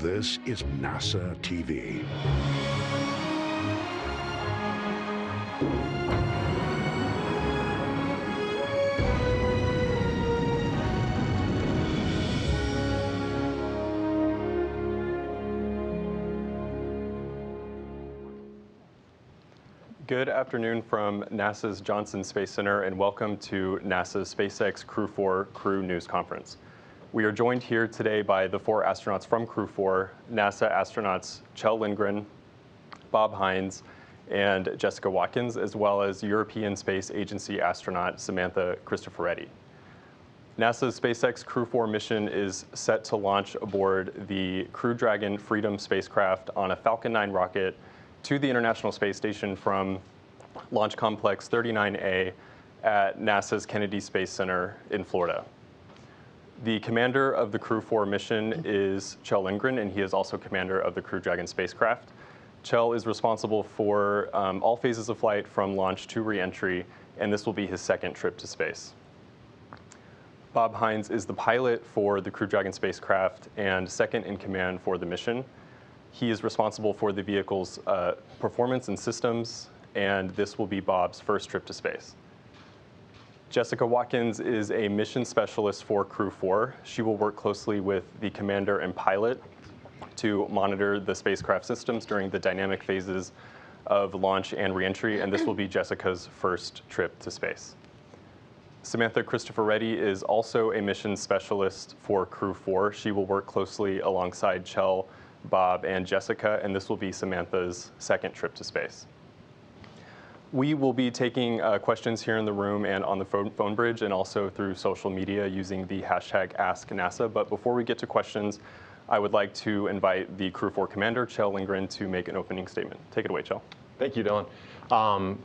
This is NASA TV. Good afternoon from NASA's Johnson Space Center, and welcome to NASA's SpaceX Crew 4 Crew News Conference. We are joined here today by the 4 astronauts from Crew 4, NASA astronauts Kjell Lindgren, Bob Hines, and Jessica Watkins, as well as European Space Agency astronaut Samantha Cristoforetti. NASA's SpaceX Crew 4 mission is set to launch aboard the Crew Dragon Freedom spacecraft on a Falcon 9 rocket to the International Space Station from Launch Complex 39A at NASA's Kennedy Space Center in Florida. The commander of the Crew 4 mission is Kjell Lindgren, and he is also commander of the Crew Dragon spacecraft. Kjell is responsible for all phases of flight from launch to re-entry, and this will be his second trip to space. Bob Hines is the pilot for the Crew Dragon spacecraft and second in command for the mission. He is responsible for the vehicle's performance and systems, and this will be Bob's first trip to space. Jessica Watkins is a mission specialist for Crew 4. She will work closely with the commander and pilot to monitor the spacecraft systems during the dynamic phases of launch and reentry, and this will be Jessica's first trip to space. Samantha Cristoforetti is also a mission specialist for Crew 4. She will work closely alongside Kjell, Bob, and Jessica, and this will be Samantha's second trip to space. We will be taking questions here in the room and on the phone bridge, and also through social media using the hashtag AskNASA. But before we get to questions, I would like to invite the Crew 4 commander, Kjell Lindgren, to make an opening statement. Take it away, Kjell. Thank you, Dylan.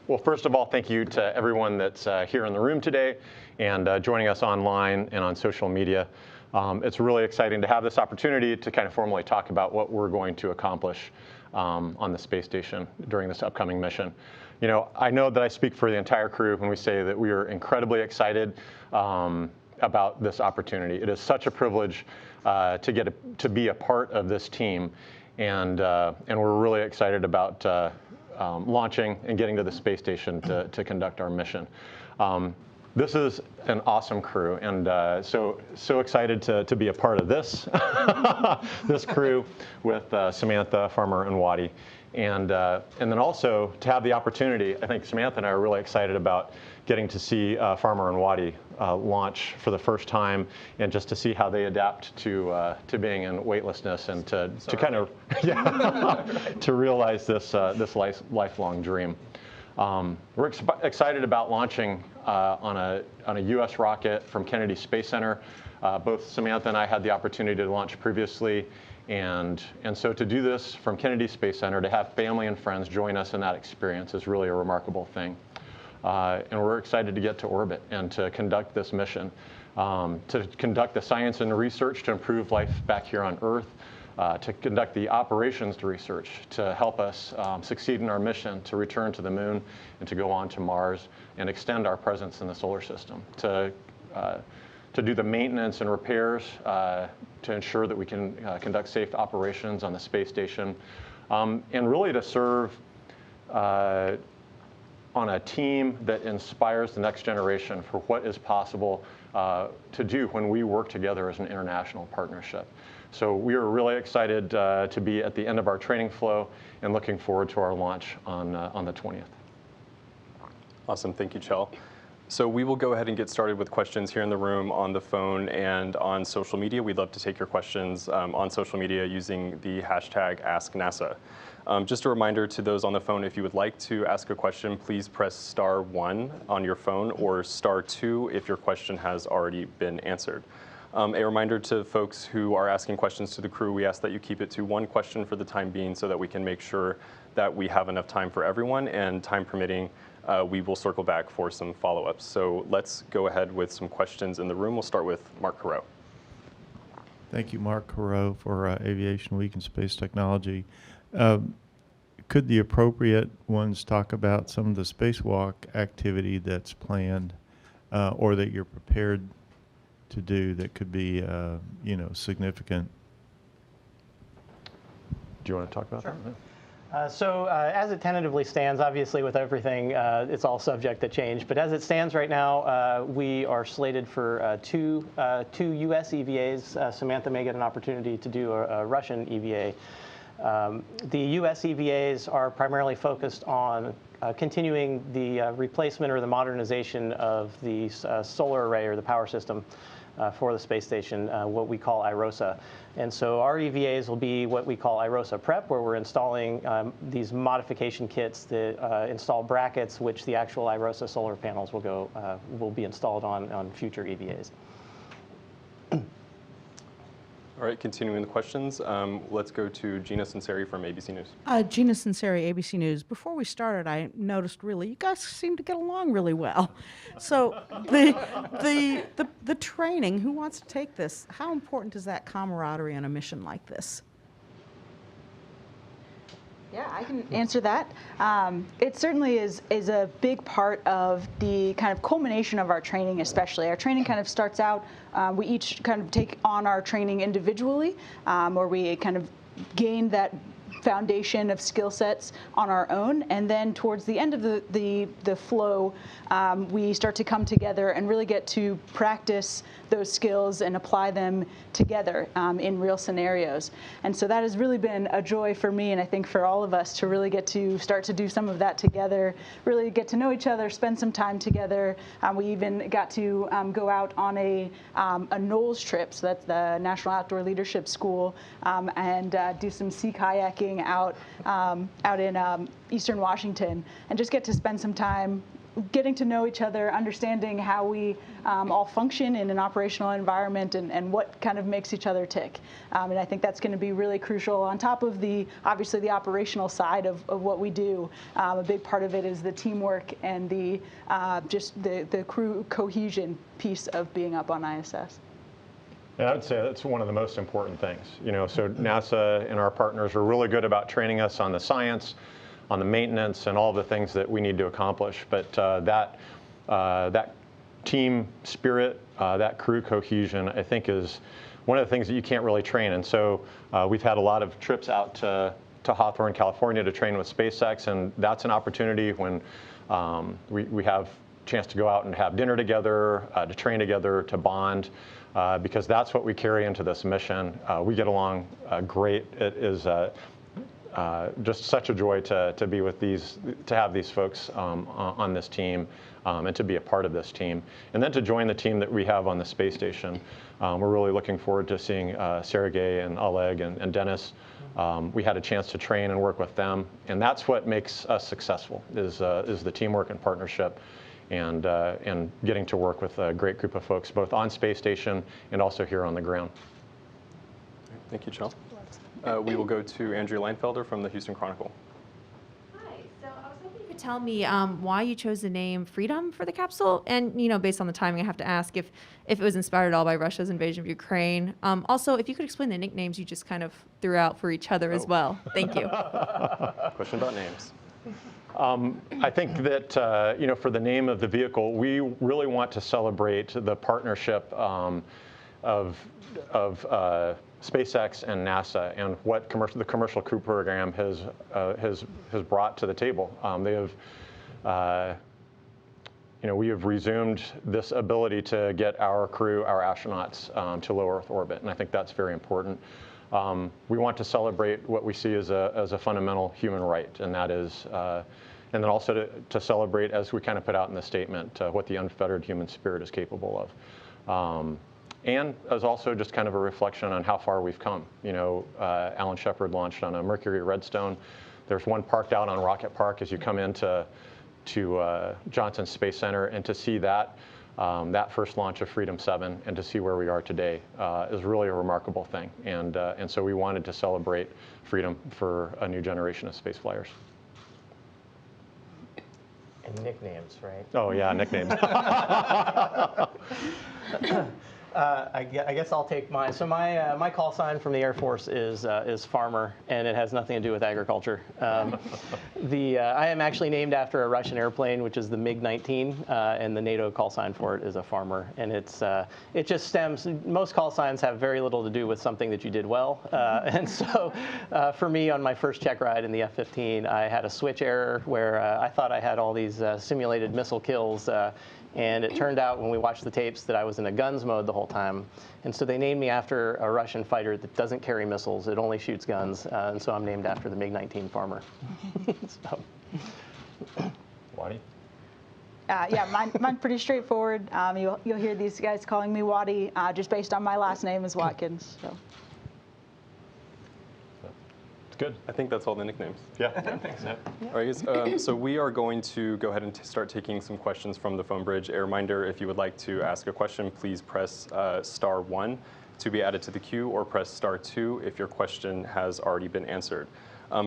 Well, first of all, thank you to everyone that's here in the room today and joining us online and on social media. It's really exciting to have this opportunity to kind of formally talk about what we're going to accomplish on the space station during this upcoming mission. You know, I know that I speak for the entire crew when we say that we are incredibly excited about this opportunity. It is such a privilege to be a part of this team, and we're really excited about launching and getting to the space station to conduct our mission. This is an awesome crew, and so excited to be a part of this this crew with Samantha, Farmer, and Waddy, and then also to have the opportunity. I think Samantha and I are really excited about getting to see Farmer and Waddy launch for the first time, and just to see how they adapt to being in weightlessness and to kind of to realize this lifelong dream. We're excited about launching on a U.S. rocket from Kennedy Space Center. Both Samantha and I had the opportunity to launch previously, and so to do this from Kennedy Space Center, to have family and friends join us in that experience is really a remarkable thing. And we're excited to get to orbit and to conduct this mission, to conduct the science and research to improve life back here on Earth, to conduct the operations to research to help us succeed in our mission to return to the moon and to go on to Mars and extend our presence in the solar system, to do the maintenance and repairs to ensure that we can conduct safe operations on the space station, and really to serve on a team that inspires the next generation for what is possible to do when we work together as an international partnership. So we are really excited to be at the end of our training flow and looking forward to our launch on the 20th. Awesome, thank you, Kjell. So we will go ahead and get started with questions here in the room, on the phone, and on social media. We'd love to take your questions on social media using the hashtag AskNASA. Just a reminder to those on the phone, if you would like to ask a question, please press *1 on your phone, or *2 if your question has already been answered. A reminder to folks who are asking questions to the crew, we ask that you keep it to one question for the time being so that we can make sure that we have enough time for everyone, and time permitting, we will circle back for some follow-ups. So let's go ahead with some questions in the room. We'll start with Mark Carreau. Thank you, Mark Carreau, for Aviation Week and Space Technology. Could the appropriate ones talk about some of the spacewalk activity that's planned or that you're prepared to do that could be, significant? you want to talk about that? As it tentatively stands, obviously with everything, it's all subject to change. But as it stands right now, we are slated for two U.S. EVAs. Samantha may get an opportunity to do a Russian EVA. The U.S. EVAs are primarily focused on continuing the replacement or the modernization of the solar array or the power system for the space station, what we call IROSA. And so our EVAs will be what we call IROSA Prep, where we're installing these modification kits that install brackets, which the actual IROSA solar panels will be installed on future EVAs. All right, continuing the questions, let's go to Gina Sinceri from ABC News. Gina Sinceri, ABC News. Before we started, I noticed you guys seem to get along really well. So the training, who wants to take this? How important is that camaraderie on a mission like this? Yeah, I can answer that. It certainly is a big part of the kind of culmination of our training, especially. Our training kind of starts out, we each kind of take on our training individually, or we kind of gain that foundation of skill sets on our own, and then towards the end of the flow, we start to come together and really get to practice those skills and apply them together in real scenarios. And so that has really been a joy for me, and I think for all of us, to really get to start to do some of that together, really get to know each other, spend some time together. We even got to go out on a NOLS trip, so that's the National Outdoor Leadership School, and do some sea kayaking out in Eastern Washington, and just get to spend some time getting to know each other, understanding how we all function in an operational environment, and what kind of makes each other tick. And I think that's going to be really crucial on top of obviously the operational side of what we do. A big part of it is the teamwork and just the crew cohesion piece of being up on ISS. Yeah, I would say that's one of the most important things. So NASA and our partners are really good about training us on the science, on the maintenance, and all the things that we need to accomplish. But that team spirit, that crew cohesion, I think is one of the things that you can't really train. And so we've had a lot of trips out to Hawthorne, California to train with SpaceX, and that's an opportunity when we have a chance to go out and have dinner together, to train together, to bond. Because that's what we carry into this mission. We get along great. It is just such a joy to be with to have these folks on this team, and to be a part of this team. And then to join the team that we have on the space station. We're really looking forward to seeing Sergey and Oleg and Dennis. We had a chance to train and work with them. And that's what makes us successful, is the teamwork and partnership. And getting to work with a great group of folks, both on space station and also here on the ground. Thank you, Chell. We will go to Andrea Leinfelder from the Houston Chronicle. Hi. So I was hoping you could tell me why you chose the name Freedom for the capsule, and based on the timing, I have to ask if it was inspired at all by Russia's invasion of Ukraine. Also, if you could explain the nicknames you just kind of threw out for each other as well. Thank you. Question about names. I think that for the name of the vehicle, we really want to celebrate the partnership of SpaceX and NASA, and what the Commercial Crew Program has brought to the table. We have resumed this ability to get our crew, our astronauts, to low Earth orbit, and I think that's very important. We want to celebrate what we see as a fundamental human right, and that is, and then also to celebrate, as we kind of put out in the statement, what the unfettered human spirit is capable of. And as also just kind of a reflection on how far we've come. Alan Shepard launched on a Mercury Redstone. There's one parked out on Rocket Park as you come into Johnson Space Center, and to see that first launch of Freedom 7 and to see where we are today is really a remarkable thing. And so we wanted to celebrate freedom for a new generation of space flyers. And nicknames, right? Oh yeah, nicknames. I guess I'll take mine. So my call sign from the Air Force is farmer, and it has nothing to do with agriculture. I am actually named after a Russian airplane, which is the MiG-19, and the NATO call sign for it is a farmer. And it just stems. Most call signs have very little to do with something that you did well. And so for me, on my first check ride in the F-15, I had a switch error where I thought I had all these simulated missile kills. And it turned out when we watched the tapes that I was in a guns mode the whole time. And so they named me after a Russian fighter that doesn't carry missiles. It only shoots guns. And so I'm named after the MiG-19 farmer. So. Waddy? Yeah, mine's pretty straightforward. You'll hear these guys calling me Waddy, just based on my last name is Watkins. So. Good. I think that's all the nicknames. Yeah. All right, guys. So we are going to go ahead and start taking some questions from the phone bridge. A reminder, if you would like to ask a question, please press *1 to be added to the queue, or press *2 if your question has already been answered.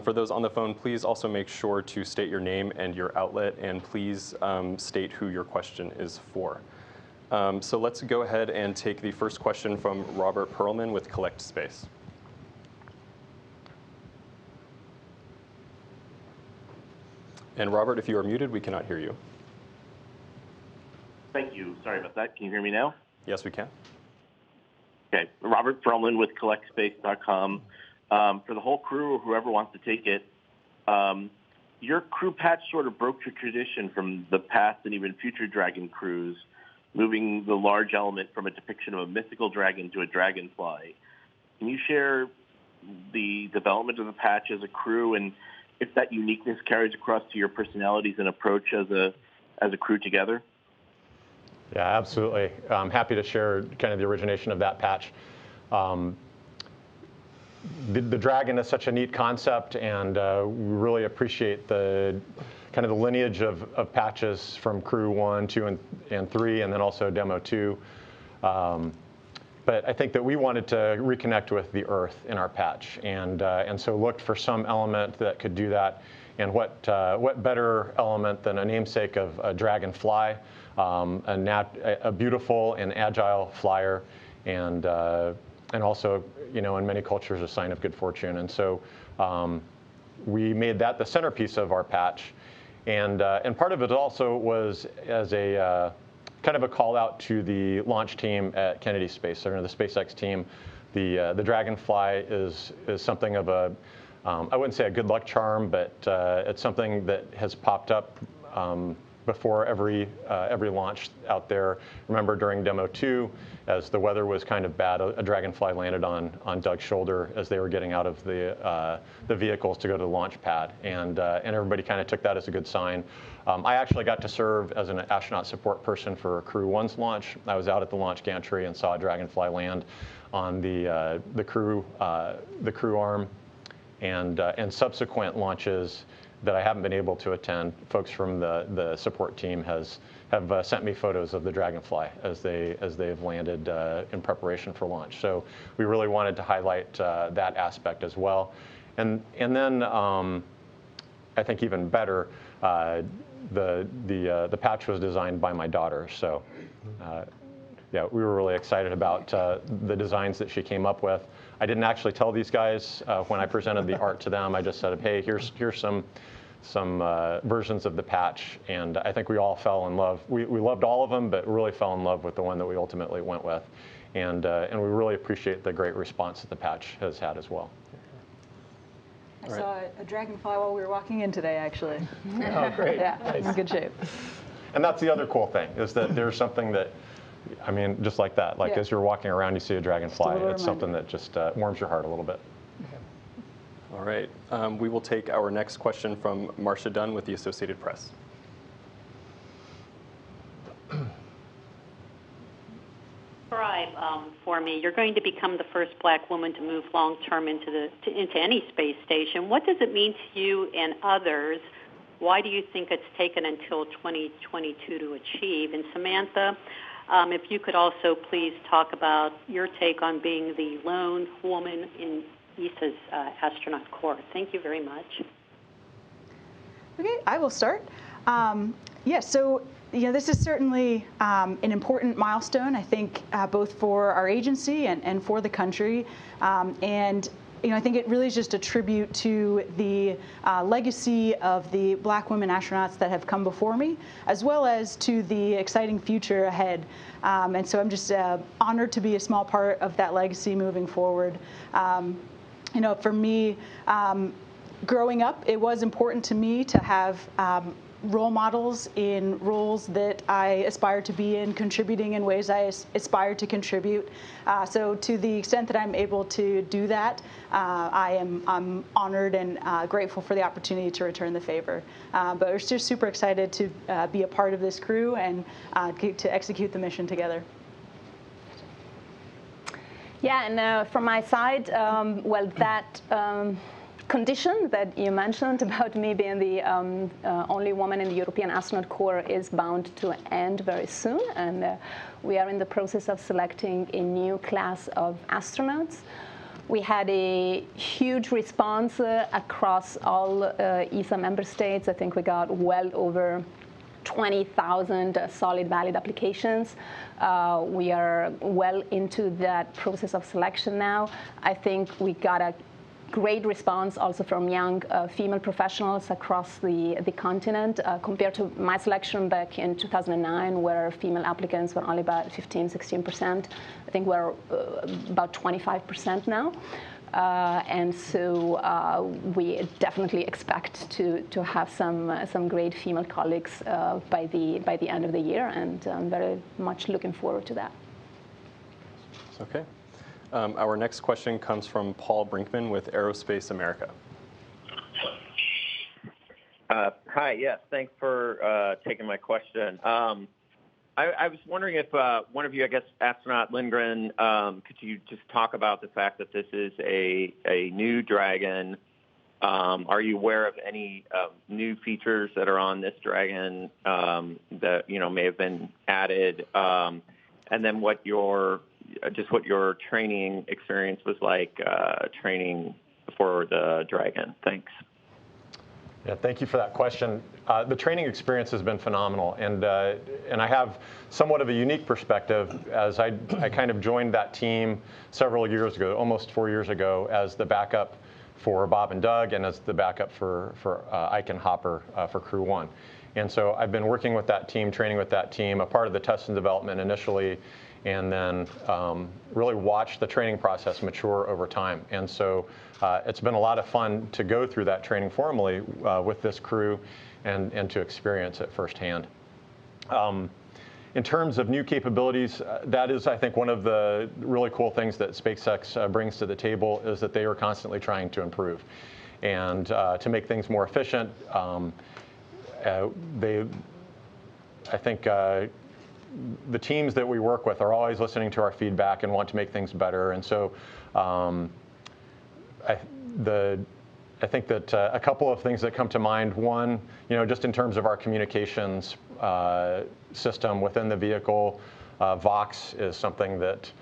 For those on the phone, please also make sure to state your name and your outlet, and please state who your question is for. So let's go ahead and take the first question from Robert Perlman with Collect Space. And Robert, if you are muted, we cannot hear you. Thank you. Sorry about that. Can you hear me now? Yes, we can. Okay. Robert Perlman with CollectSpace.com. For the whole crew or whoever wants to take it, your crew patch sort of broke your tradition from the past and even future Dragon crews, moving the large element from a depiction of a mythical dragon to a dragonfly. Can you share the development of the patch as a crew, and if that uniqueness carries across to your personalities and approach as a crew together? Yeah, absolutely. I'm happy to share kind of the origination of that patch. The dragon is such a neat concept, and we really appreciate the kind of the lineage of patches from Crew 1, 2, and 3, and then also Demo 2. But I think that we wanted to reconnect with the Earth in our patch, and so looked for some element that could do that. And what better element than a namesake of a dragonfly, a beautiful and agile flyer, and also, in many cultures, a sign of good fortune. And so we made that the centerpiece of our patch, and part of it also was as a kind of a call out to the launch team at Kennedy Space Center, the SpaceX team. The Dragonfly is something of a, I wouldn't say a good luck charm, but it's something that has popped up before every launch out there. Remember during Demo 2, as the weather was kind of bad, a Dragonfly landed on Doug's shoulder as they were getting out of the vehicles to go to the launch pad, and everybody kind of took that as a good sign. I actually got to serve as an astronaut support person for Crew 1's launch. I was out at the launch gantry and saw a Dragonfly land on the crew arm, and subsequent launches that I haven't been able to attend. Folks from the support team have sent me photos of the Dragonfly as they've landed in preparation for launch. So we really wanted to highlight that aspect as well, and then I think even better, the patch was designed by my daughter. So yeah, we were really excited about the designs that she came up with. I didn't actually tell these guys when I presented the art to them. I just said, hey, here's some versions of the patch, and I think we all fell in love. We loved all of them, but really fell in love with the one that we ultimately went with, and we really appreciate the great response that the patch has had as well. I saw a dragonfly while we were walking in today, actually. Oh, great. Yeah, it's in good shape. And that's the other cool thing, is that there's something that, I mean, just like that, like as you're walking around, you see a dragonfly, it's something that just warms your heart a little bit. All right. We will take our next question from Marcia Dunn with the Associated Press. For me, you're going to become the first black woman to move long-term into any space station. What does it mean to you and others? Why do you think it's taken until 2022 to achieve? And Samantha, if you could also please talk about your take on being the lone woman in ESA's astronaut corps. Thank you very much. Okay, I will start. So this is certainly an important milestone, I think, both for our agency and for the country. And I think it really is just a tribute to the legacy of the Black women astronauts that have come before me, as well as to the exciting future ahead. And so I'm just honored to be a small part of that legacy moving forward. For me, growing up, it was important to me to have role models in roles that I aspire to be in, contributing in ways I aspire to contribute. So to the extent that I'm able to do that, I'm honored and grateful for the opportunity to return the favor. But we're just super excited to be a part of this crew and to execute the mission together. Yeah, and from my side, that condition that you mentioned about me being the only woman in the European Astronaut Corps is bound to end very soon, and we are in the process of selecting a new class of astronauts. We had a huge response across all ESA member states. I think we got well over 20,000 solid valid applications. We are well into that process of selection now. I think we got a great response also from young female professionals across the continent compared to my selection back in 2009, where female applicants were only about 15–16%. I think we're about 25% now. And so we definitely expect to have some great female colleagues by the end of the year, and I'm very much looking forward to that. Okay. Our next question comes from Paul Brinkman with Aerospace America. Hi, yes, thanks for taking my question. I was wondering if one of you, I guess, astronaut Lindgren, could you just talk about the fact that this is a new Dragon? Are you aware of any new features that are on this Dragon that may have been added? And then what your training experience was like training for the Dragon? Thanks. Yeah, thank you for that question. The training experience has been phenomenal, and I have somewhat of a unique perspective as I kind of joined that team several years ago, almost 4 years ago, as the backup for Bob and Doug and as the backup for Ike and Hopper for Crew 1. And so I've been working with that team, training with that team, a part of the test and development initially, and then really watched the training process mature over time. And so it's been a lot of fun to go through that training formally with this crew and to experience it firsthand. In terms of new capabilities, that is, I think, one of the really cool things that SpaceX brings to the table is that they are constantly trying to improve and to make things more efficient. I think the teams that we work with are always listening to our feedback and want to make things better. And so I think that a couple of things that come to mind. One, just in terms of our communications system within the vehicle, Vox is something that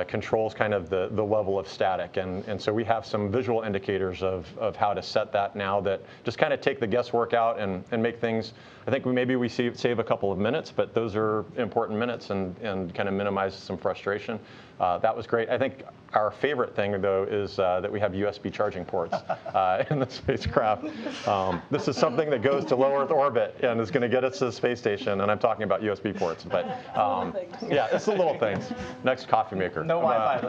controls kind of the level of static. And so we have some visual indicators of how to set that now that just kind of take the guesswork out and make things, I think maybe we save a couple of minutes, but those are important minutes and kind of minimize some frustration. That was great. I think our favorite thing, though, is that we have USB charging ports in the spacecraft. This is something that goes to low Earth orbit and is going to get us to the space station, and I'm talking about USB ports. But yeah, it's the little things. Next coffee maker. No Wi-Fi,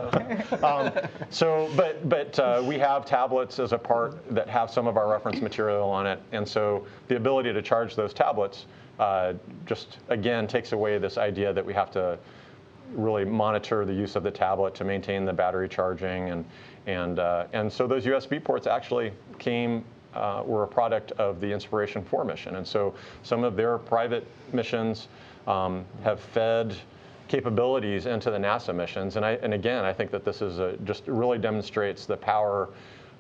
though. But we have tablets as a part that have some of our reference material on it, and so the ability to charge those tablets just, again, takes away this idea that we have to really monitor the use of the tablet to maintain the battery charging, and so those USB ports actually were a product of the Inspiration 4 mission, and so some of their private missions have fed capabilities into the NASA missions, and again, I think that this is just really demonstrates the power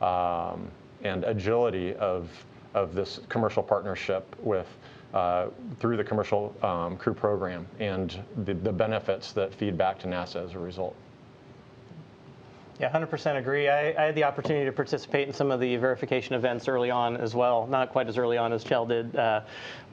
and agility of this commercial partnership with. Through the commercial crew program and the benefits that feed back to NASA as a result. Yeah, 100% agree. I had the opportunity to participate in some of the verification events early on as well. Not quite as early on as Chell did,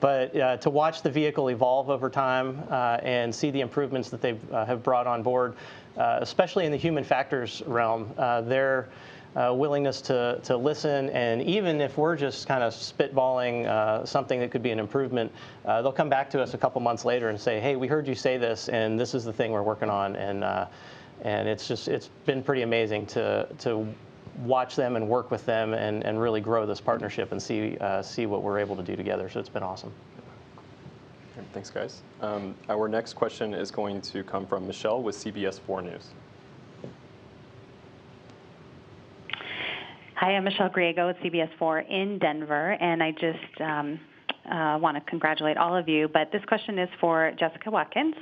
but to watch the vehicle evolve over time and see the improvements that they have brought on board, especially in the human factors realm. Their willingness to listen, and even if we're just kind of spitballing something that could be an improvement, they'll come back to us a couple months later and say, hey, we heard you say this, and this is the thing we're working on. And it's been pretty amazing to watch them and work with them and really grow this partnership and see what we're able to do together. So it's been awesome. Thanks, guys. Our next question is going to come from Michelle with CBS 4 News. Hi, I'm Michelle Griego with CBS 4 in Denver, and I just want to congratulate all of you, but this question is for Jessica Watkins.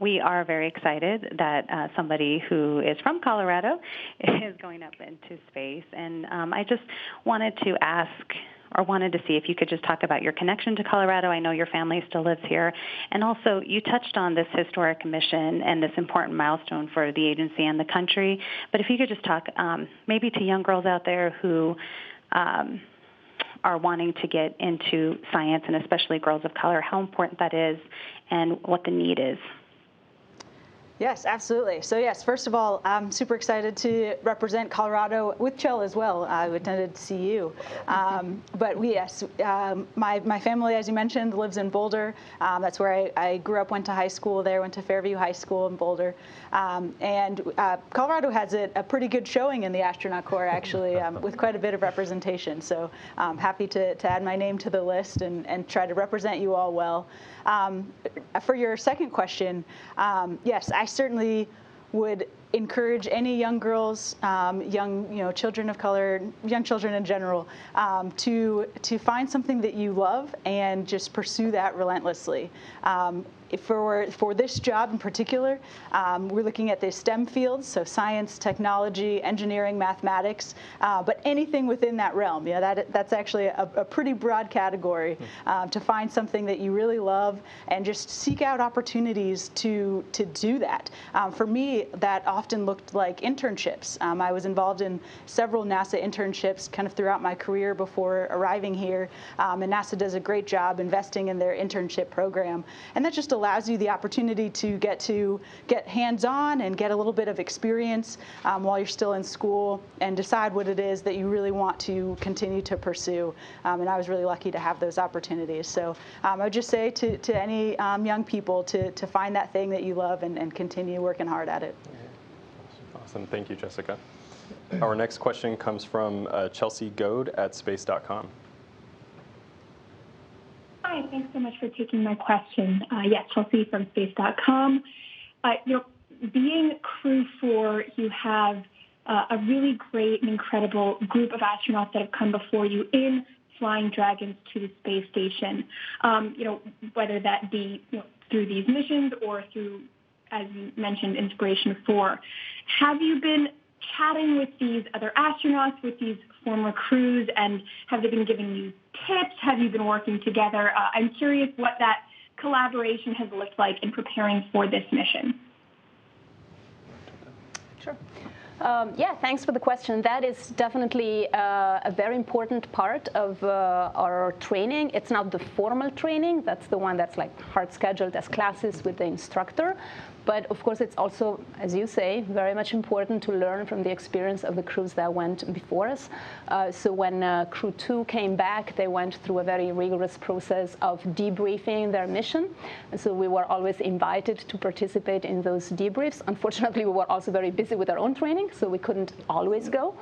We are very excited that somebody who is from Colorado is going up into space, and I just wanted to ask, or wanted to see if you could just talk about your connection to Colorado. I know your family still lives here, and also you touched on this historic mission and this important milestone for the agency and the country, but if you could just talk maybe to young girls out there who are wanting to get into science, and especially girls of color, how important that is and what the need is. Yes, absolutely. So yes, first of all, I'm super excited to represent Colorado with Chell as well. I attended CU. But yes, my family, as you mentioned, lives in Boulder. That's where I grew up, went to high school there, went to Fairview High School in Boulder. And Colorado has a pretty good showing in the astronaut corps, actually, with quite a bit of representation. So I'm happy to add my name to the list and try to represent you all well. For your second question, yes, I certainly would encourage any young girls, young children of color, young children in general, to find something that you love and just pursue that relentlessly. For this job in particular, we're looking at the STEM fields, so science, technology, engineering, mathematics, but anything within that realm. Yeah, that's actually a pretty broad category to find something that you really love and just seek out opportunities to do that. For me, that often looked like internships. I was involved in several NASA internships kind of throughout my career before arriving here, and NASA does a great job investing in their internship program, and that just allows you the opportunity to get hands-on and get a little bit of experience while you're still in school and decide what it is that you really want to continue to pursue. And I was really lucky to have those opportunities. So I would just say to any young people to find that thing that you love and continue working hard at it. Awesome. Thank you, Jessica. Our next question comes from Chelsea Goad at space.com. Hi, thanks so much for taking my question. Yes, Chelsea from space.com. Being Crew 4, you have a really great and incredible group of astronauts that have come before you in flying Dragons to the space station. Whether that be through these missions or through, as you mentioned, Inspiration 4. Have you been chatting with these other astronauts, with these former crews, and have they been giving you tips? Have you been working together? I'm curious what that collaboration has looked like in preparing for this mission. Sure. Yeah, thanks for the question. That is definitely a very important part of our training. It's not the formal training. That's the one that's like hard scheduled as classes with the instructor. But of course, it's also, as you say, very much important to learn from the experience of the crews that went before us. So when Crew 2 came back, they went through a very rigorous process of debriefing their mission. And so we were always invited to participate in those debriefs. Unfortunately, we were also very busy with our own training, so we couldn't always go.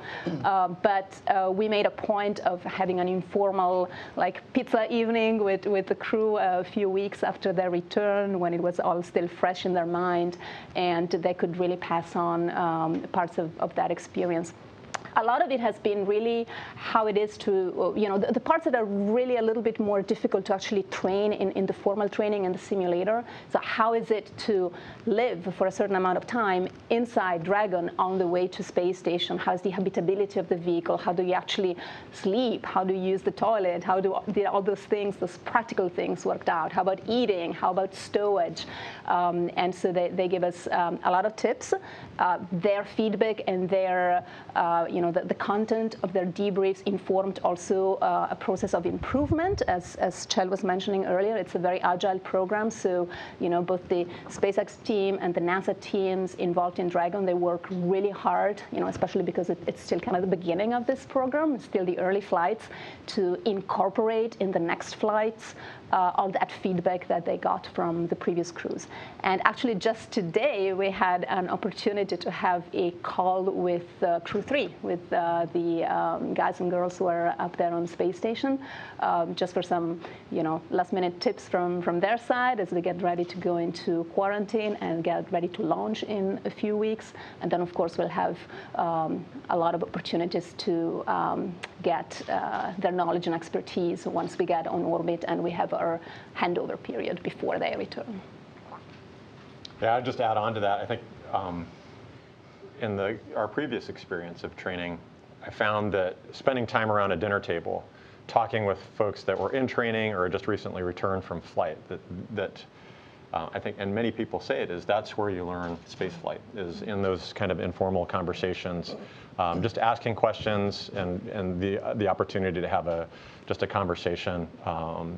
But we made a point of having an informal, like, pizza evening with the crew a few weeks after their return, when it was all still fresh in their mind, and they could really pass on parts of that experience. a lot of it has been really how it is to, the parts that are really a little bit more difficult to actually train in the formal training and the simulator. So how is it to live for a certain amount of time inside Dragon on the way to space station? How's the habitability of the vehicle? How do you actually sleep? How do you use the toilet? How do all those things, those practical things worked out? How about eating? How about stowage? And so they give us a lot of tips. Their feedback and their, the content of their debriefs informed also a process of improvement. As Chell was mentioning earlier, it's a very agile program. So, both the SpaceX team and the NASA teams involved in Dragon, they work really hard, especially because it's still kind of the beginning of this program, it's still the early flights, to incorporate in the next flights all that feedback that they got from the previous crews. And actually just today, we had an opportunity to have a call with Crew 3, with the guys and girls who are up there on the space station, just for some, last minute tips from their side as they get ready to go into quarantine and get ready to launch in a few weeks. And then of course, we'll have a lot of opportunities to get their knowledge and expertise once we get on orbit and we have our handover period before they return. Yeah, I'd just add on to that. I think in our previous experience of training, I found that spending time around a dinner table, talking with folks that were in training or just recently returned from flight, that I think, and many people say it, is that's where you learn space flight, is in those kind of informal conversations, just asking questions and the opportunity to have just a conversation.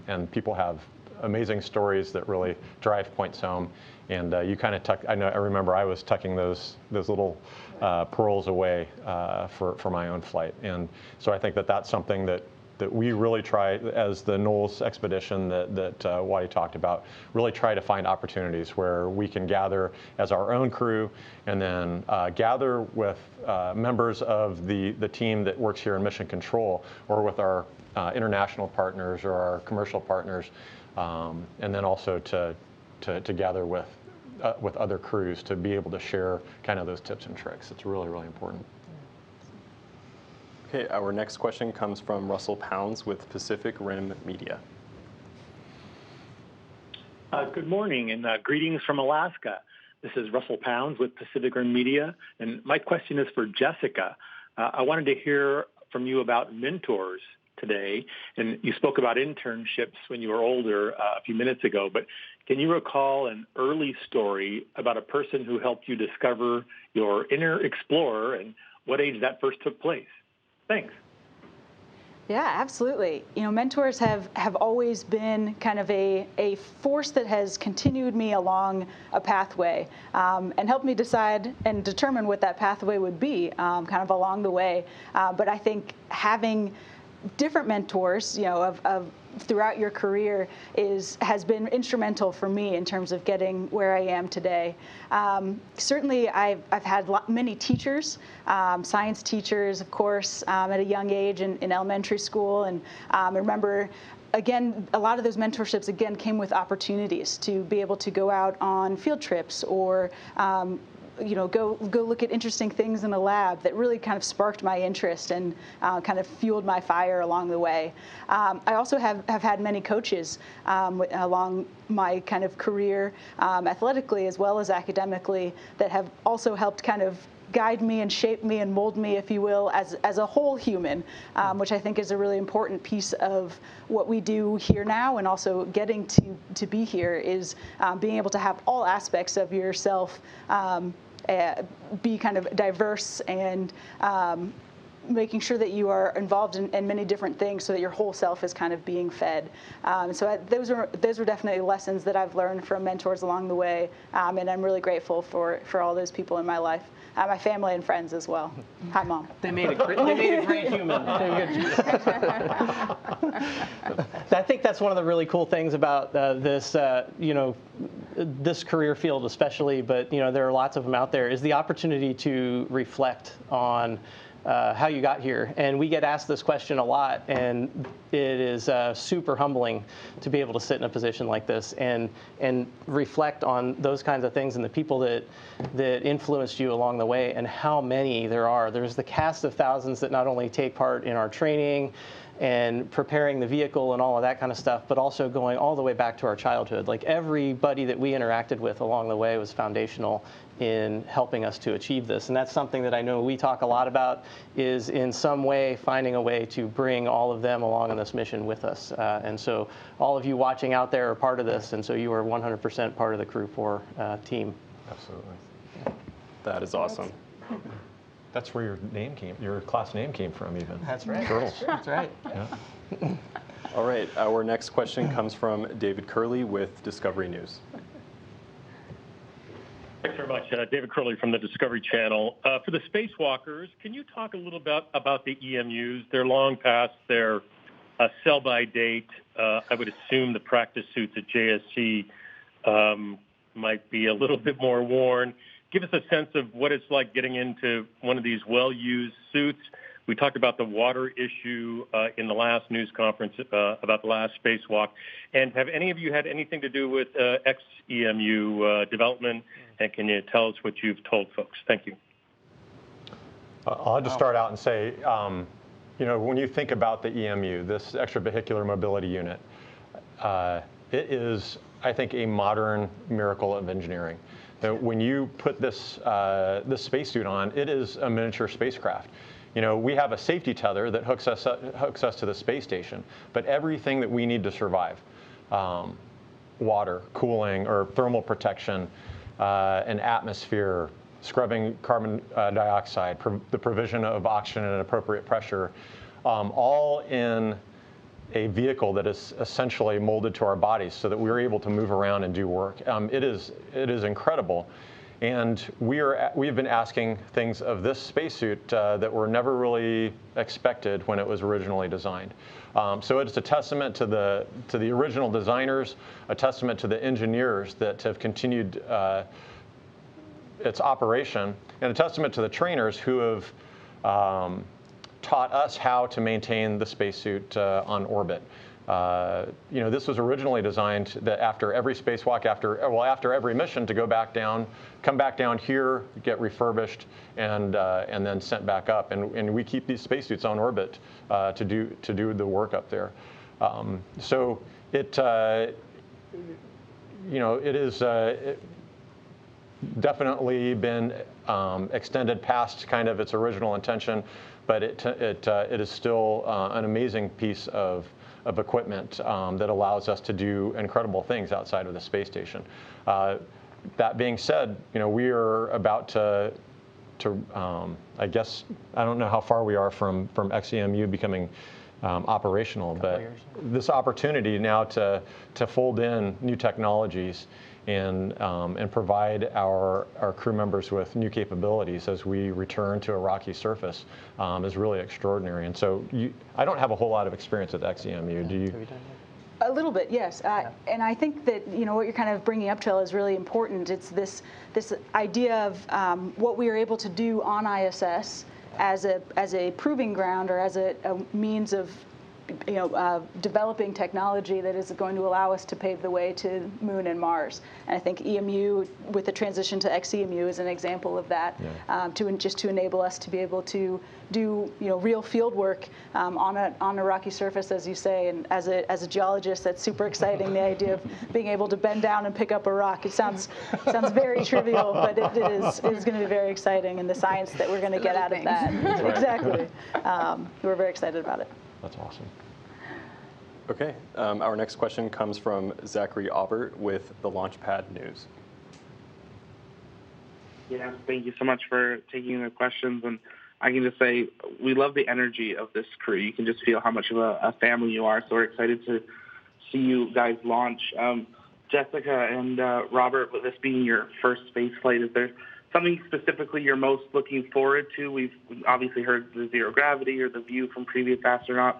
And people have amazing stories that really drive points home. And you kind of I remember I was tucking those little pearls away for my own flight. And so I think that's something that we really try, as the Knowles expedition that Wadi talked about, really try to find opportunities where we can gather as our own crew and then gather with members of the team that works here in Mission Control or with our international partners or our commercial partners, and then also to gather with other crews to be able to share kind of those tips and tricks. It's really, really important. Okay, our next question comes from Russell Pounds with Pacific Rim Media. Good morning and greetings from Alaska. This is Russell Pounds with Pacific Rim Media, and my question is for Jessica. I wanted to hear from you about mentors today, and you spoke about internships when you were older a few minutes ago, but can you recall an early story about a person who helped you discover your inner explorer and what age that first took place? Thanks. Yeah, absolutely. Mentors have always been kind of a force that has continued me along a pathway and helped me decide and determine what that pathway would be kind of along the way. But I think having different mentors, of throughout your career has been instrumental for me in terms of getting where I am today. Certainly, I've had many teachers, science teachers, of course, at a young age in elementary school, and I remember. Again, a lot of those mentorships, again, came with opportunities to be able to go out on field trips or go look at interesting things in the lab that really kind of sparked my interest and kind of fueled my fire along the way. I also have had many coaches along my kind of career, athletically as well as academically, that have also helped kind of guide me and shape me and mold me, if you will, as a whole human, which I think is a really important piece of what we do here now, and also getting to be here is being able to have all aspects of yourself be kind of diverse and making sure that you are involved in many different things so that your whole self is kind of being fed. So those were definitely lessons that I've learned from mentors along the way, and I'm really grateful for all those people in my life. My family and friends as well. Hi, Mom. They made a great human. I think that's one of the really cool things about this, this career field especially, but there are lots of them out there, is the opportunity to reflect on how you got here. And we get asked this question a lot, and it is super humbling to be able to sit in a position like this and reflect on those kinds of things and the people that influenced you along the way and how many there are. There's the cast of thousands that not only take part in our training and preparing the vehicle and all of that kind of stuff, but also going all the way back to our childhood. Like everybody that we interacted with along the way was foundational in helping us to achieve this. And that's something that I know we talk a lot about, is in some way finding a way to bring all of them along on this mission with us. And so all of you watching out there are part of this, and so you are 100% part of the Crew 4 team. Absolutely. That is awesome. That's where your class name came from, even. That's right. Turtles. That's right. Yeah. All right, our next question comes from David Curley with Discovery News. Thanks very much. David Curley from the Discovery Channel. For the spacewalkers, can you talk a little bit about the EMUs? They're long past their sell-by date. I would assume the practice suits at JSC might be a little bit more worn. Give us a sense of what it's like getting into one of these well-used suits. We talked about the water issue in the last news conference about the last spacewalk. And have any of you had anything to do with XEMU development? And can you tell us what you've told folks? Thank you. I'll just start out and say, when you think about the EMU, this extravehicular mobility unit, it is, I think, a modern miracle of engineering. When you put this spacesuit on, it is a miniature spacecraft. We have a safety tether that hooks us to the space station, but everything that we need to survive, water, cooling, or thermal protection, an atmosphere, scrubbing carbon dioxide, the provision of oxygen at an appropriate pressure, all in a vehicle that is essentially molded to our bodies so that we're able to move around and do work. It is incredible. And we've been asking things of this spacesuit that were never really expected when it was originally designed. So it's a testament to the original designers, a testament to the engineers that have continued its operation, and a testament to the trainers who have taught us how to maintain the spacesuit on orbit. This was originally designed that after every spacewalk, after every mission, to come back down here, get refurbished, and then sent back up. And we keep these spacesuits on orbit to do the work up there. So it is definitely been extended past kind of its original intention, but it is still an amazing piece of equipment that allows us to do incredible things outside of the space station. That being said, we are about to I guess, I don't know how far we are from XEMU becoming operational, but this opportunity now to fold in new technologies and provide our crew members with new capabilities as we return to a rocky surface is really extraordinary. And so I don't have a whole lot of experience with XEMU. Do you? A little bit, yes. And I think that what you're kind of bringing up, Till, is really important. It's this idea of what we are able to do on ISS as a proving ground, or as a means of developing technology that is going to allow us to pave the way to Moon and Mars. And I think EMU, with the transition to XEMU, is an example of that. Yeah. To enable us to be able to do real field work on a rocky surface, as you say. And as a geologist, that's super exciting. The idea of being able to bend down and pick up a rock. It sounds very trivial, but it is going to be very exciting, and the science that we're going to get out of that. Right. Exactly. We're very excited about it. That's awesome. Okay, our next question comes from Zachary Aubert with the Launchpad News. Yeah, thank you so much for taking the questions. And I can just say we love the energy of this crew. You can just feel how much of a family you are. So we're excited to see you guys launch. Jessica and Robert, with this being your first space flight, is there something specifically you're most looking forward to? We've obviously heard the zero gravity or the view from previous astronauts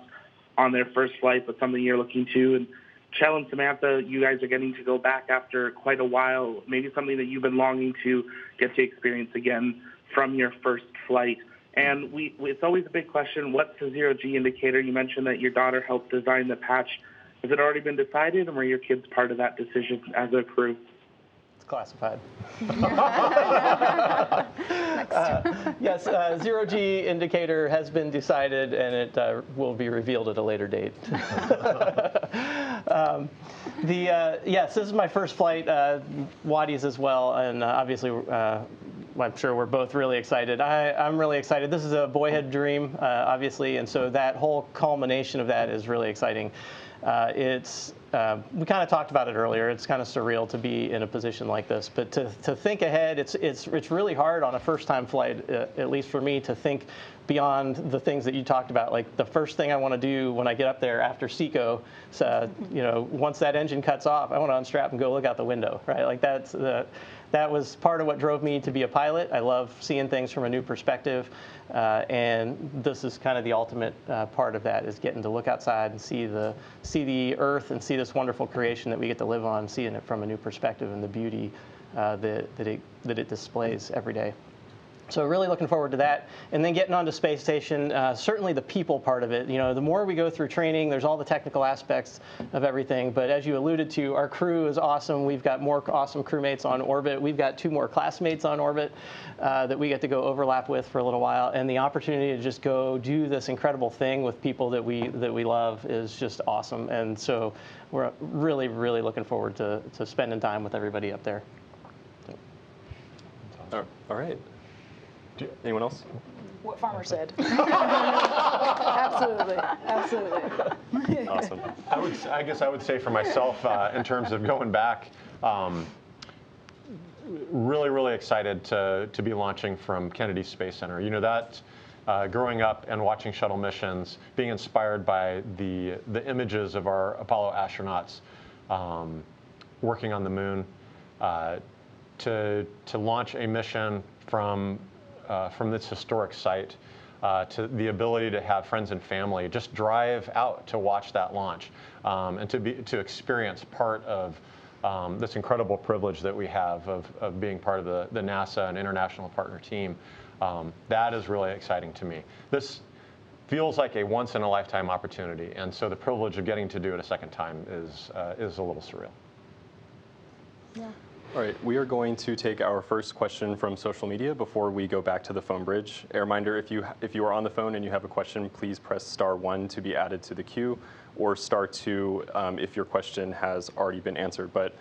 on their first flight, but something you're looking to. And Chell and Samantha, you guys are getting to go back after quite a while, maybe something that you've been longing to get to experience again from your first flight. And it's always a big question, what's the zero-G indicator? You mentioned that your daughter helped design the patch. Has it already been decided, or were your kids part of that decision as a crew? It's classified. Yes, zero-G indicator has been decided, and it will be revealed at a later date. Yes, this is my first flight, Wadi's as well, and obviously I'm sure we're both really excited. I'm really excited. This is a boyhood dream, obviously, and so that whole culmination of that is really exciting. We kind of talked about it earlier. It's kind of surreal to be in a position like this, but to think ahead, it's really hard on a first-time flight, at least for me, to think beyond the things that you talked about. Like the first thing I want to do when I get up there after SECO, once that engine cuts off, I want to unstrap and go look out the window, right? Like that was part of what drove me to be a pilot. I love seeing things from a new perspective, and this is kind of the ultimate part of that, is getting to look outside and see the Earth and see this wonderful creation that we get to live on, seeing it from a new perspective and the beauty that it displays every day. So really looking forward to that. And then getting onto space station, certainly the people part of it. The more we go through training, there's all the technical aspects of everything. But as you alluded to, our crew is awesome. We've got more awesome crewmates on orbit. We've got 2 more classmates on orbit that we get to go overlap with for a little while. And the opportunity to just go do this incredible thing with people that we love is just awesome. And so we're really, really looking forward to spending time with everybody up there. All right. Anyone else? What Farmer said. Absolutely. Awesome. I guess I would say for myself, in terms of going back, really, really excited to be launching from Kennedy Space Center. Growing up and watching shuttle missions, being inspired by the images of our Apollo astronauts working on the moon, to launch a mission from this historic site, to the ability to have friends and family just drive out to watch that launch, and to experience part of this incredible privilege that we have of being part of the NASA and international partner team. That is really exciting to me. This feels like a once-in-a-lifetime opportunity, and so the privilege of getting to do it a second time is a little surreal. Yeah. All right, we are going to take our first question from social media before we go back to the phone bridge. A reminder, if you are on the phone and you have a question, please press *1 to be added to the queue, or *2 if your question has already been answered. But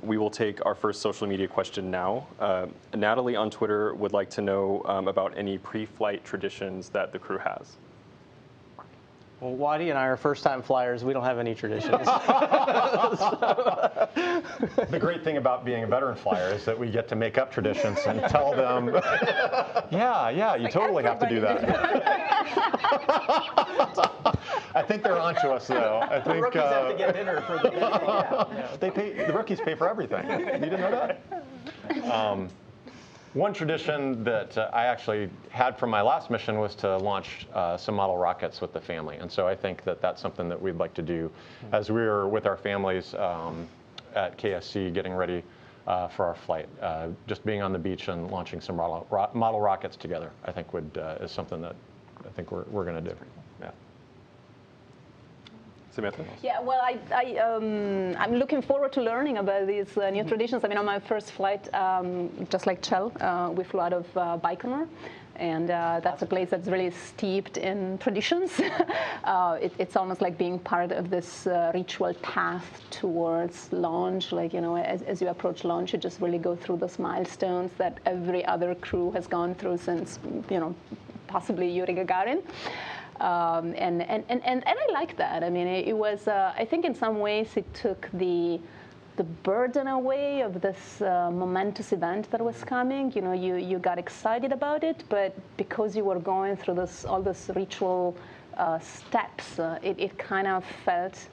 we will take our first social media question now. Natalie on Twitter would like to know about any pre-flight traditions that the crew has. Well, Wadi and I are first-time flyers. We don't have any traditions. The great thing about being a veteran flyer is that we get to make up traditions and tell them, yeah, you totally have to do that. I think they're onto us, though. I think the rookies have to get dinner for the dinner. The rookies pay for everything. You didn't know that? One tradition that I actually had from my last mission was to launch some model rockets with the family. And so I think that that's something that we'd like to do as we're with our families at KSC getting ready for our flight. Just being on the beach and launching some model rockets together, I think is something that I think we're going to do. Yeah. Samantha? Yeah, well, I'm looking forward to learning about these new traditions. I mean, on my first flight, just like Chell, we flew out of Baikonur. And that's a place that's really steeped in traditions. It's almost like being part of this ritual path towards launch. Like, as you approach launch, you just really go through those milestones that every other crew has gone through since, possibly Yuri Gagarin. And I like that. I mean, it was, I think in some ways it took the burden away of this momentous event that was coming. You got excited about it, but because you were going through all this ritual steps, it kind of felt,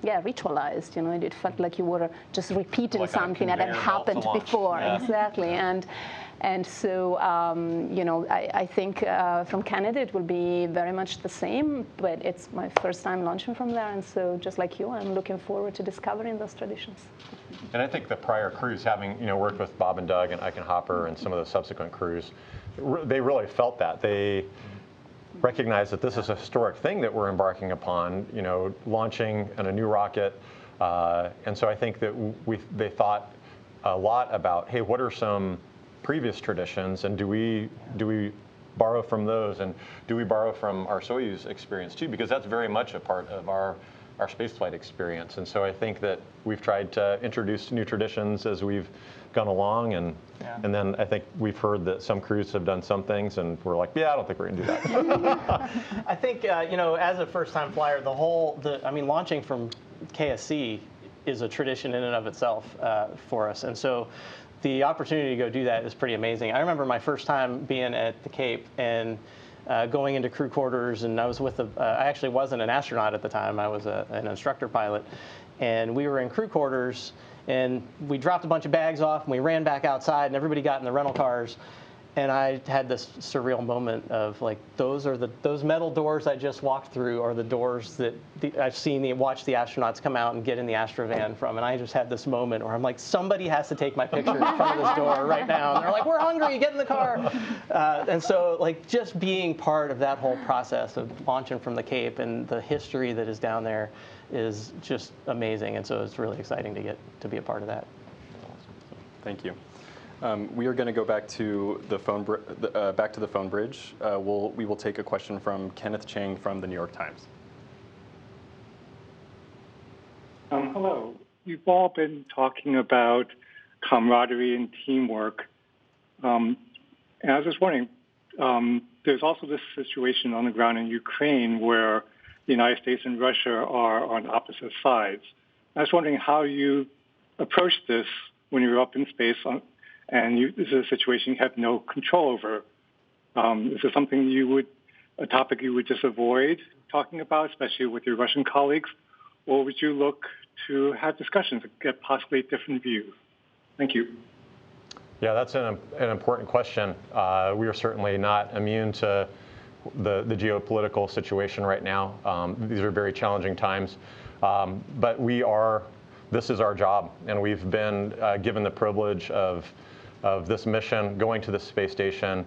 ritualized. It felt like you were just repeating like something that had happened before. Yeah. Exactly. And so, I think from Canada it will be very much the same, but it's my first time launching from there. And so just like you, I'm looking forward to discovering those traditions. And I think the prior crews, having worked with Bob and Doug and Ike and Hopper and some of the subsequent crews, they really felt that. They recognize that this is a historic thing that we're embarking upon, launching in a new rocket. And so I think that they thought a lot about, hey, what are some previous traditions, and do we borrow from those, and do we borrow from our Soyuz experience too? Because that's very much a part of our spaceflight experience. And so I think that we've tried to introduce new traditions as we've gone along, and then I think we've heard that some crews have done some things, and we're like, yeah, I don't think we're going to do that. I think, as a first-time flyer, launching from KSC is a tradition in and of itself for us. And so the opportunity to go do that is pretty amazing. I remember my first time being at the Cape and going into crew quarters, and I was with I actually wasn't an astronaut at the time. I was an instructor pilot. And we were in crew quarters, and we dropped a bunch of bags off, and we ran back outside, and everybody got in the rental cars. And I had this surreal moment of like, those metal doors I just walked through are the doors that I've watched the astronauts come out and get in the Astrovan from. And I just had this moment where I'm like, somebody has to take my picture in front of this door right now. And they're like, we're hungry, get in the car. And so like just being part of that whole process of launching from the Cape and the history that is down there is just amazing. And so it's really exciting to get to be a part of that. Thank you. We are going to go back to the phone bridge. We will take a question from Kenneth Chang from the New York Times. Hello. You've all been talking about camaraderie and teamwork. And I was just wondering, there's also this situation on the ground in Ukraine where the United States and Russia are on opposite sides. I was wondering how you approach this when you're up in space and this is a situation you have no control over. Is this something a topic you would just avoid talking about, especially with your Russian colleagues? Or would you look to have discussions and get possibly different views? Thank you. Yeah, that's an important question. We are certainly not immune to the geopolitical situation right now. These are very challenging times. But this is our job, and we've been given the privilege of this mission, going to the space station,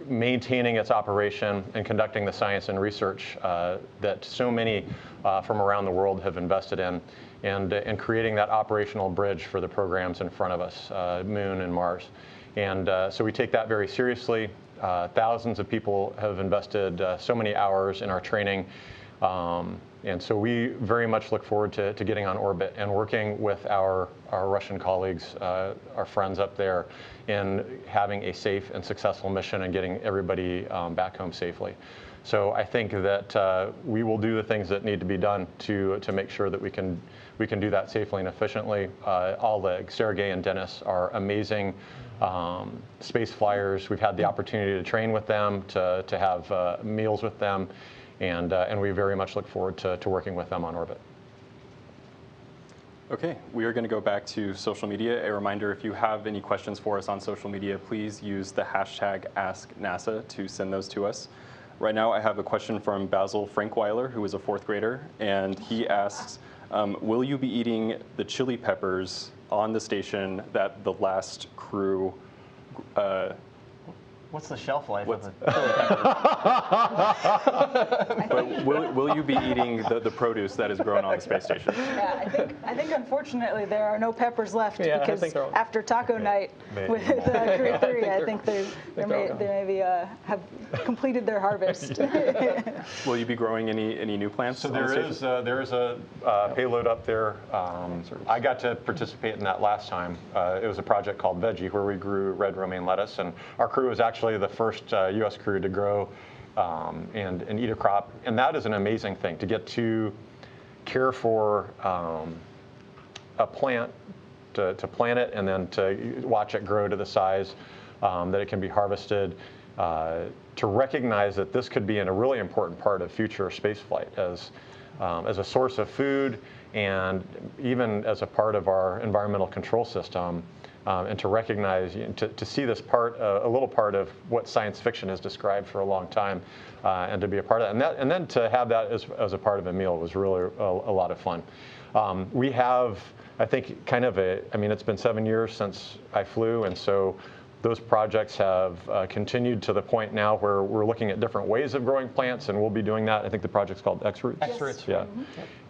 maintaining its operation, and conducting the science and research that so many from around the world have invested in, and creating that operational bridge for the programs in front of us, Moon and Mars. And so we take that very seriously. Thousands of people have invested so many hours in our training. And so we very much look forward to getting on orbit and working with our Russian colleagues, our friends up there, in having a safe and successful mission and getting everybody back home safely. So I think that we will do the things that need to be done to make sure that we can do that safely and efficiently. Sergei and Dennis are amazing space flyers. We've had the opportunity to train with them, to have meals with them. And we very much look forward to working with them on orbit. Okay, we are going to go back to social media. A reminder, if you have any questions for us on social media, please use the hashtag AskNASA to send those to us. Right now, I have a question from Basil Frankweiler, who is a fourth grader, and he asks, will you be eating the chili peppers on the station that the last crew What's the shelf life of the chili pepper? But will you be eating the produce that is grown on the space station? Yeah, I think unfortunately there are no peppers left because after taco night with Crew 3, I think they maybe have completed their harvest. Will you be growing any new plants? So there is a payload up there. I got to participate in that last time. It was a project called Veggie, where we grew red romaine lettuce, and our crew was actually the first U.S. crew to grow and eat a crop. And that is an amazing thing, to get to care for a plant, to plant it, and then to watch it grow to the size that it can be harvested, to recognize that this could be a really important part of future spaceflight as a source of food, and even as a part of our environmental control system. and to recognize, to see this part, a little part of what science fiction has described for a long time, and to be a part of that. And then to have that as a part of a meal was really a lot of fun. We have, I think, kind of it's been 7 years since I flew, and so those projects have continued to the point now where we're looking at different ways of growing plants, and we'll be doing that. I think the project's called X-Roots. X-Roots. Yeah.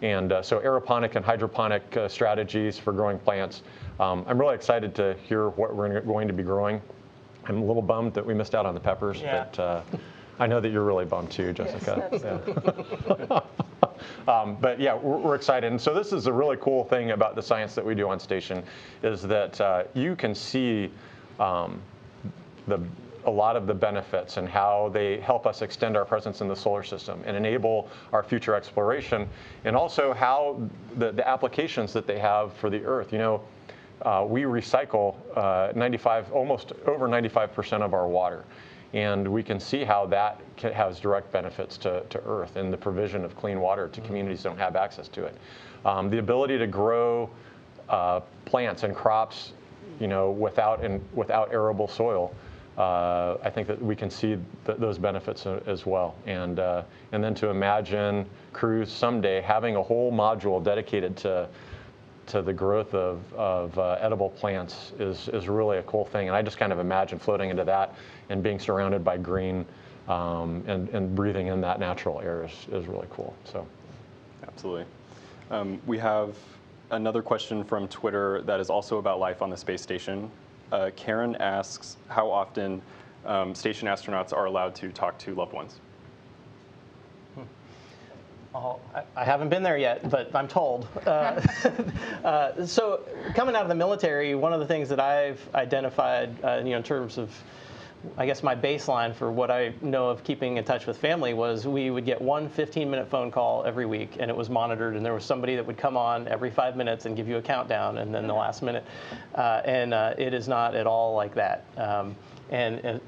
And so aeroponic and hydroponic strategies for growing plants. I'm really excited to hear what we're going to be growing. I'm a little bummed that we missed out on the peppers, but I know that you're really bummed too, Jessica. Yes, but yeah, we're excited. And so this is a really cool thing about the science that we do on station, is that you can see a lot of the benefits and how they help us extend our presence in the solar system and enable our future exploration, and also how the applications that they have for the Earth. We recycle almost over 95% of our water, and we can see how that has direct benefits to Earth and the provision of clean water to communities that don't have access to it. The ability to grow plants and crops without arable soil, I think that we can see those benefits as well. And then to imagine crews someday having a whole module dedicated to the growth of edible plants is really a cool thing. And I just kind of imagine floating into that and being surrounded by green and breathing in that natural air is really cool. So, absolutely. We have another question from Twitter that is also about life on the space station. Karen asks how often station astronauts are allowed to talk to loved ones. I haven't been there yet, but I'm told. So coming out of the military, one of the things that I've identified, in terms of, I guess, my baseline for what I know of keeping in touch with family was we would get one 15-minute phone call every week, and it was monitored, and there was somebody that would come on every 5 minutes and give you a countdown, and then the last minute. It is not at all like that. And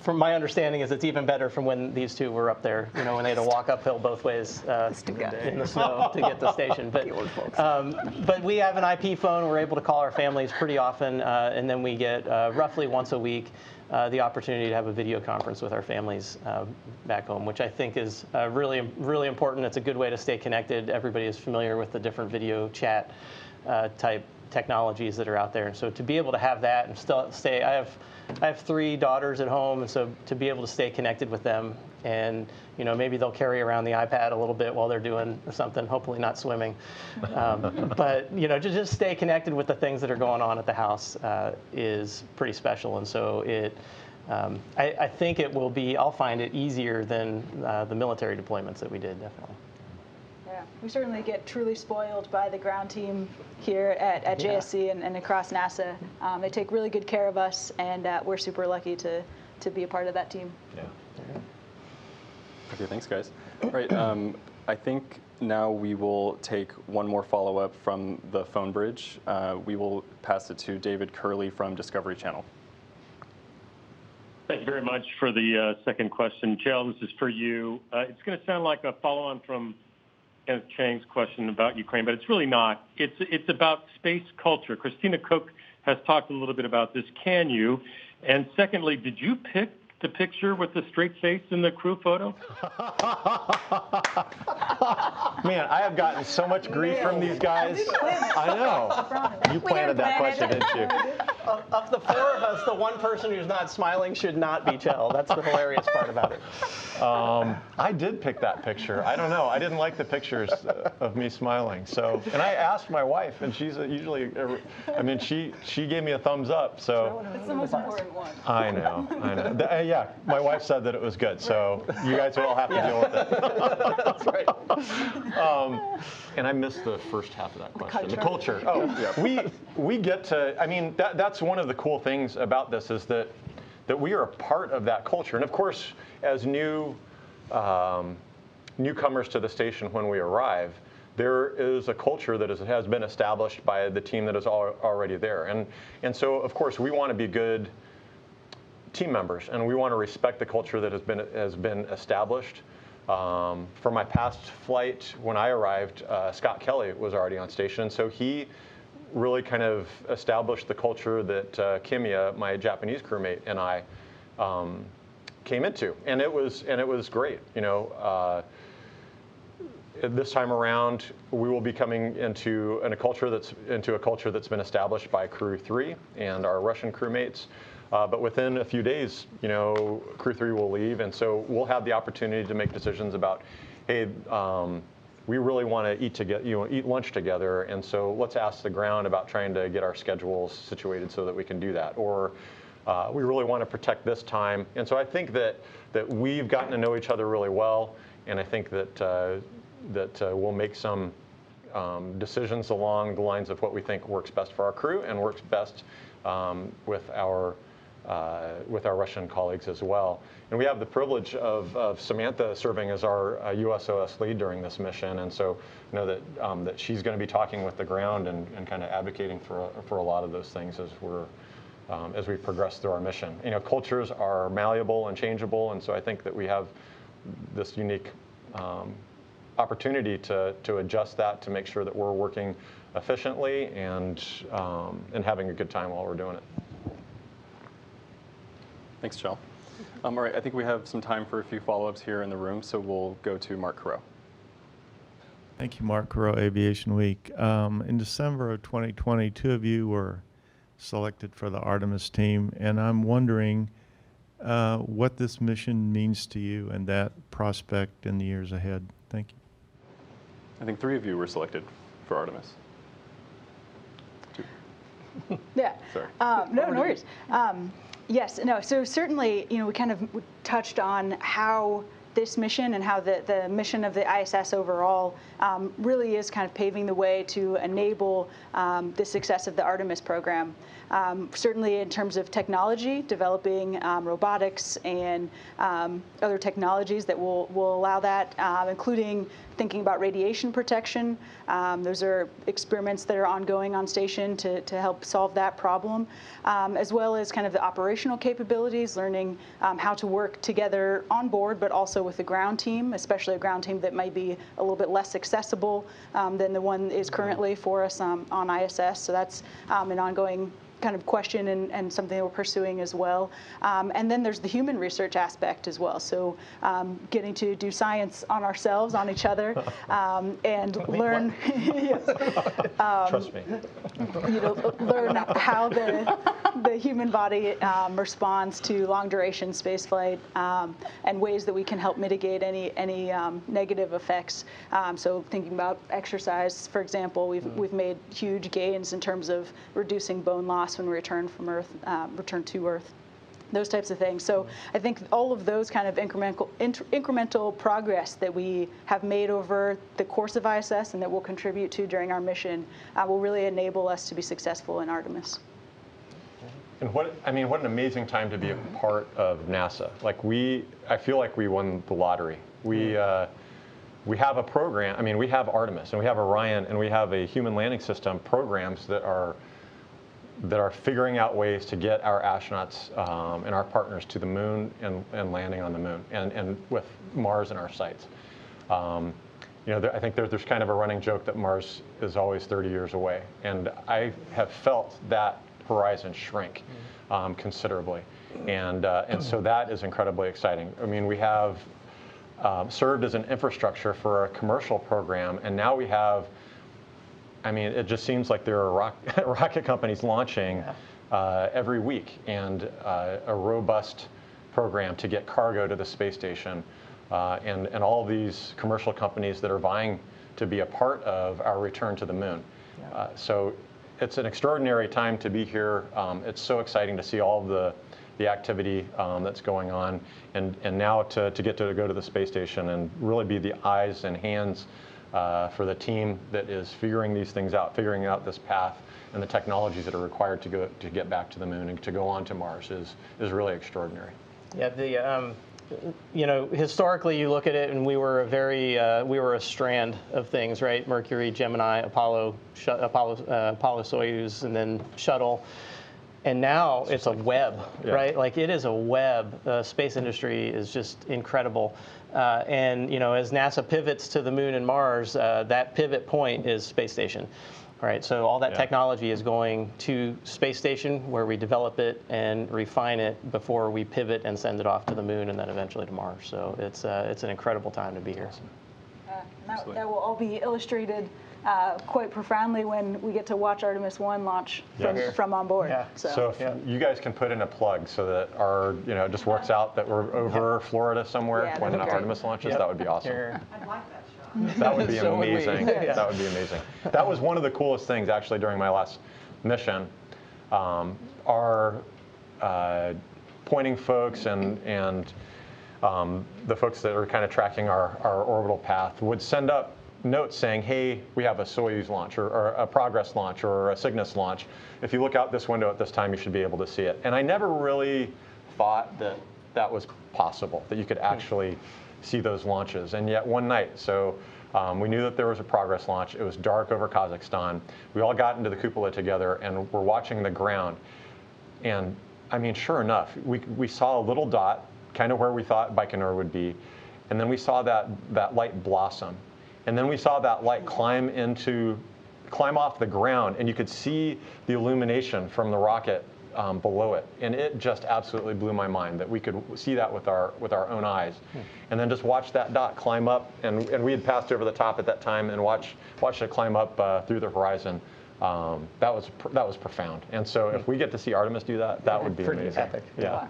from my understanding is it's even better from when these two were up there, when they had to walk uphill both ways in the snow to get to the station. But we have an IP phone. We're able to call our families pretty often, and then we get roughly once a week the opportunity to have a video conference with our families back home, which I think is really, really important. It's a good way to stay connected. Everybody is familiar with the different video chat type technologies that are out there. And so to be able to have that and still stay, I have 3 daughters at home, and so to be able to stay connected with them, and maybe they'll carry around the iPad a little bit while they're doing something, hopefully not swimming, but to just stay connected with the things that are going on at the house is pretty special. And so I think it will be, I'll find it easier than the military deployments that we did, definitely. Yeah, we certainly get truly spoiled by the ground team here at JSC and across NASA. They take really good care of us, and we're super lucky to be a part of that team. Yeah. Okay, thanks, guys. All right, I think now we will take one more follow-up from the phone bridge. We will pass it to David Curley from Discovery Channel. Thank you very much for the second question. Jill, this is for you. It's going to sound like a follow-on from Kenneth Chang's question about Ukraine, but it's really not. It's about space culture. Christina Cook has talked a little bit about this. Can you? And secondly, did you pick the picture with the straight face in the crew photo? Man, I have gotten so much grief from these guys. I know. You planted that question, didn't you? Of the 4 of us, the one person who's not smiling should not be Chell. That's the hilarious part about it. I did pick that picture. I don't know. I didn't like the pictures of me smiling. So, and I asked my wife, and she's usually, she gave me a thumbs up. So That's the most important one. I know. Yeah, my wife said that it was good. So you guys will all have to deal with it. That's right. And I missed the first half of that question. The culture. Oh, yeah. We get to. That's one of the cool things about this is that we are a part of that culture. And of course, as newcomers to the station when we arrive, there is a culture that has been established by the team that is already there. And so, of course, we want to be good team members, and we want to respect the culture that has been established. For my past flight, when I arrived, Scott Kelly was already on station, so he really kind of established the culture that Kimia, my Japanese crewmate, and I came into, and it was great. You know, this time around, we will be coming into a culture that's been established by Crew 3 and our Russian crewmates. But within a few days, you know, Crew 3 will leave, and so we'll have the opportunity to make decisions about, hey, we really want to eat lunch together, and so let's ask the ground about trying to get our schedules situated so that we can do that. Or we really want to protect this time, and so I think that we've gotten to know each other really well, and I think that we'll make some decisions along the lines of what we think works best for our crew and works best with our Russian colleagues as well. And we have the privilege of Samantha serving as our USOS lead during this mission, and so you know that she's going to be talking with the ground and kind of advocating for a lot of those things as we progress through our mission. You know, cultures are malleable and changeable, and so I think that we have this unique opportunity to adjust that to make sure that we're working efficiently and having a good time while we're doing it. Thanks, Jill. All right, I think we have some time for a few follow-ups here in the room, so we'll go to Mark Carreau. Thank you, Mark Carreau, Aviation Week. In December of 2020, two of you were selected for the Artemis team, and I'm wondering what this mission means to you and that prospect in the years ahead. Thank you. I think three of you were selected for Artemis. Yeah. Sorry. No worries. Yes, no, so certainly, you know, we kind of touched on how this mission and how the mission of the ISS overall really is kind of paving the way to enable the success of the Artemis program. Certainly in terms of technology, developing robotics and other technologies that will allow that, including thinking about radiation protection. Those are experiments that are ongoing on station to help solve that problem, as well as kind of the operational capabilities, learning how to work together on board, but also with the ground team, especially a ground team that might be a little bit less accessible than the one is currently for us on ISS. So that's an ongoing kind of question and something that we're pursuing as well. And then there's the human research aspect as well. So getting to do science on ourselves, on each other, and learn, Trust me. You know, learn how the human body responds to long duration spaceflight and ways that we can help mitigate any negative effects. So thinking about exercise, for example, we've made huge gains in terms of reducing bone loss when we return from Earth, return to Earth, those types of things. So I think all of those kind of incremental progress that we have made over the course of ISS and that we'll contribute to during our mission will really enable us to be successful in Artemis. And what an amazing time to be a part of NASA. Like I feel like we won the lottery. We have a program. I mean, we have Artemis and we have Orion and we have a human landing system programs that are figuring out ways to get our astronauts and our partners to the moon and landing on the moon and with Mars in our sights. You know, I think there's kind of a running joke that Mars is always 30 years away, and I have felt that horizon shrink considerably, and so that is incredibly exciting. I mean, we have served as an infrastructure for a commercial program, and now we have. I mean, it just seems like there are rocket companies launching every week, and a robust program to get cargo to the space station, and all these commercial companies that are vying to be a part of our return to the moon. So it's an extraordinary time to be here. It's so exciting to see all of the activity that's going on, and now to get to go to the space station and really be the eyes and hands for the team that is figuring these things out, figuring out this path and the technologies that are required to get back to the moon and to go on to Mars is really extraordinary. Yeah, you know, historically you look at it and we were a strand of things, right? Mercury, Gemini, Apollo, Soyuz, and then shuttle. And now it's a web, right? Like it is a web. The space industry is just incredible. And you know, as NASA pivots to the moon and Mars, that pivot point is space station. All right, so all that Yeah. technology is going to space station where we develop it and refine it before we pivot and send it off to the moon and then eventually to Mars. So it's an incredible time to be here. That will all be illustrated quite profoundly when we get to watch Artemis 1 launch from on board. Yeah. So if you guys can put in a plug so that our, it just works out that we're over Florida somewhere Yeah, when that'd be Artemis launches, that would be awesome. I'd like that shot. That would be So would we. amazing. Yeah. That would be amazing. That was one of the coolest things actually during my last mission. Our pointing folks and the folks that are kind of tracking our orbital path would send up notes saying, hey, we have a Soyuz launch or a Progress launch or a Cygnus launch. If you look out this window at this time, you should be able to see it. And I never really thought that that was possible, that you could actually see those launches. And yet one night, so we knew that there was a Progress launch. It was dark over Kazakhstan. We all got into the cupola together and we're watching the ground. And I mean, sure enough, we saw a little dot, kind of where we thought Baikonur would be. And then we saw that light blossom. And then we saw that light climb off the ground, and you could see the illumination from the rocket below it. And it just absolutely blew my mind that we could see that with our own eyes. And then just watch that dot climb up, and we had passed over the top at that time and watched it climb up through the horizon. That was profound. And so if we get to see Artemis do that, that would be Pretty amazing. epic. Yeah.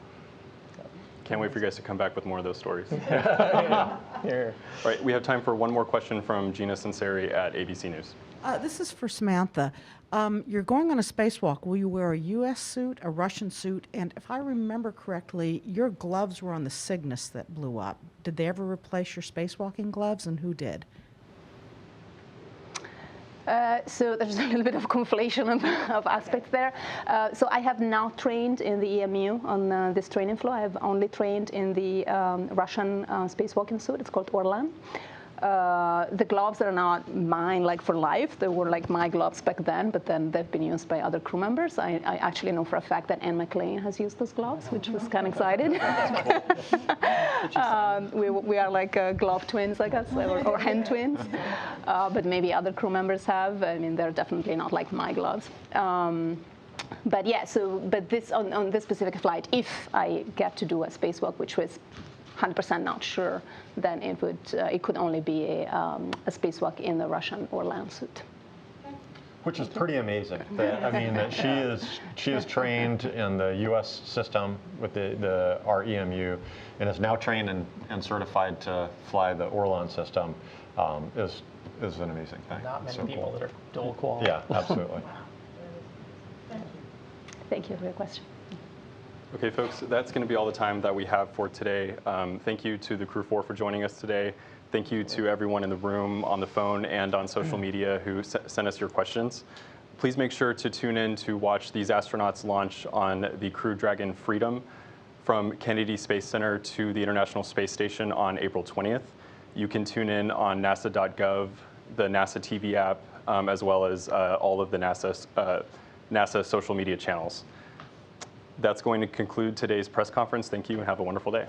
Can't wait for you guys to come back with more of those stories. Yeah. All right, we have time for one more question from Gina Sunseri at ABC News. This is for Samantha. You're going on a spacewalk. Will you wear a U.S. suit, a Russian suit? And if I remember correctly, your gloves were on the Cygnus that blew up. Did they ever replace your spacewalking gloves, and who did? So there's a little bit of conflation of aspects there. So I have now trained in the EMU on this training floor. I have only trained in the Russian spacewalking suit. It's called Orlan. The gloves are not mine, like for life. They were like my gloves back then, but then they've been used by other crew members. I actually know for a fact that Anne McLean has used those gloves, which was kind of excited. We are like glove twins, I guess, or hen twins. But maybe other crew members have. I mean, they're definitely not like my gloves. But yeah, but this on this specific flight, if I get to do a spacewalk, which was 100% not sure, then it could only be a spacewalk in the Russian Orlan suit. Which is pretty amazing. I mean, that she is trained in the U.S. system with our EMU, and is now trained and certified to fly the Orlan system. Is an amazing thing. Not many so people cool. that are dual qual. Yeah, absolutely. Thank you for your question. Okay, folks, that's going to be all the time that we have for today. Thank you to the Crew 4 for joining us today. Thank you to everyone in the room, on the phone, and on social media who sent us your questions. Please make sure to tune in to watch these astronauts launch on the Crew Dragon Freedom from Kennedy Space Center to the International Space Station on April 20th. You can tune in on nasa.gov, the NASA TV app, as well as all of the NASA social media channels. That's going to conclude today's press conference. Thank you and have a wonderful day.